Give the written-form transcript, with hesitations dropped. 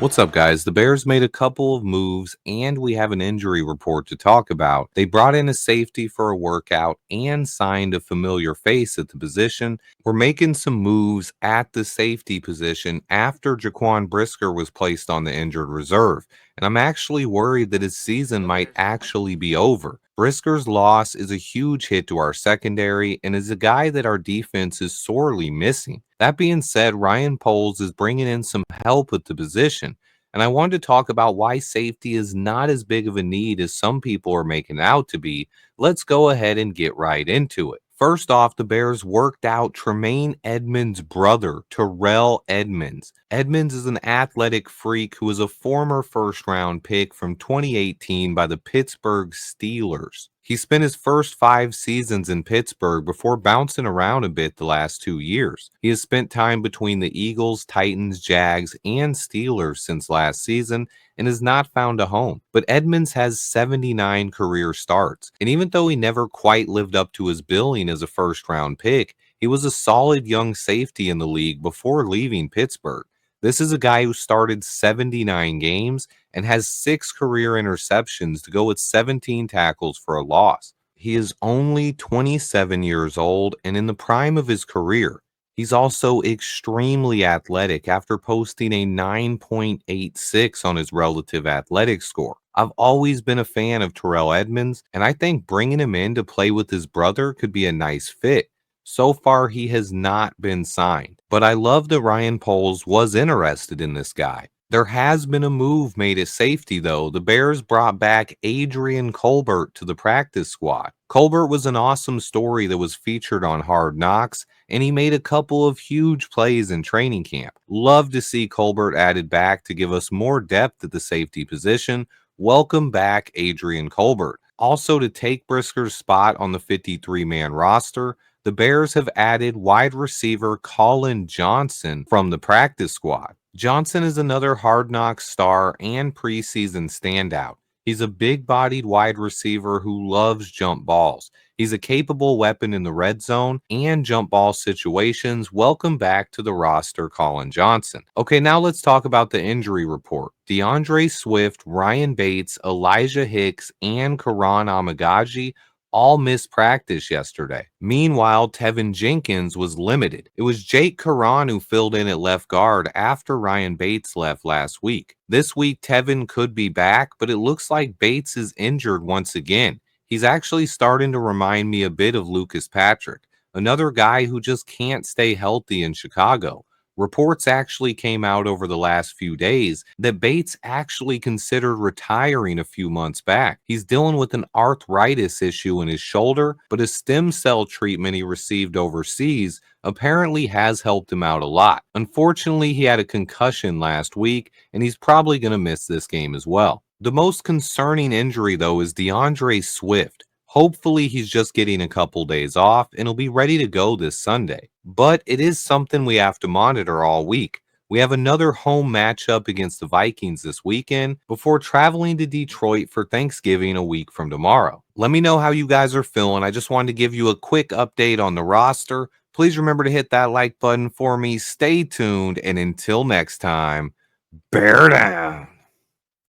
What's up, guys? The Bears made a couple of moves, and we have an injury report to talk about. They brought in a safety for a workout and signed a familiar face at the position. We're making some moves at the safety position after Jaquan Brisker was placed on the injured reserve, and I'm actually worried that his season might actually be over. Brisker's loss is a huge hit to our secondary and is a guy that our defense is sorely missing. That being said, Ryan Poles is bringing in some help at the position. And I wanted to talk about why safety is not as big of a need as some people are making it out to be. Let's go ahead and get right into it. First off, the Bears worked out Tremaine Edmunds' brother, Terrell Edmunds. Edmunds is an athletic freak who was a former first round pick from 2018 by the Pittsburgh Steelers. He spent his first 5 seasons in Pittsburgh before bouncing around a bit the last 2 years. He has spent time between the Eagles, Titans, Jags, and Steelers since last season and has not found a home. But Edmunds has 79 career starts, and even though he never quite lived up to his billing as a first round pick, he was a solid young safety in the league before leaving Pittsburgh. This is a guy who started 79 games and has 6 career interceptions to go with 17 tackles for a loss. He is only 27 years old and in the prime of his career. He's also extremely athletic after posting a 9.86 on his relative athletic score. I've always been a fan of Terrell Edmunds, and I think bringing him in to play with his brother could be a nice fit. So far, he has not been signed, but I love that Ryan Poles was interested in this guy. There has been a move made at safety, though. The Bears brought back Adrian Colbert to the practice squad. Colbert was an awesome story that was featured on Hard Knocks, and he made a couple of huge plays in training camp. Love to see Colbert added back to give us more depth at the safety position. Welcome back, Adrian Colbert. Also, to take Brisker's spot on the 53-man roster, the Bears have added wide receiver Colin Johnson from the practice squad. Johnson is another Hard Knocks star and preseason standout. He's a big-bodied wide receiver who loves jump balls. He's a capable weapon in the red zone and jump ball situations. Welcome back to the roster, Colin Johnson. Okay, now let's talk about the injury report. DeAndre Swift, Ryan Bates, Elijah Hicks, and Karan Amagaji all missed practice yesterday. Meanwhile, Tevin Jenkins was limited. It was Jake Karan who filled in at left guard after Ryan Bates left last week. This week, Tevin could be back, but it looks like Bates is injured once again. He's actually starting to remind me a bit of Lucas Patrick, another guy who just can't stay healthy in Chicago. Reports actually came out over the last few days that Bates actually considered retiring a few months back. He's dealing with an arthritis issue in his shoulder, but a stem cell treatment he received overseas apparently has helped him out a lot. Unfortunately, he had a concussion last week, and he's probably going to miss this game as well. The most concerning injury, though, is DeAndre Swift. Hopefully, he's just getting a couple days off and he'll be ready to go this Sunday. But it is something we have to monitor all week. We have another home matchup against the Vikings this weekend before traveling to Detroit for Thanksgiving a week from tomorrow. Let me know how you guys are feeling. I just wanted to give you a quick update on the roster. Please remember to hit that like button for me. Stay tuned, and until next time, bear down.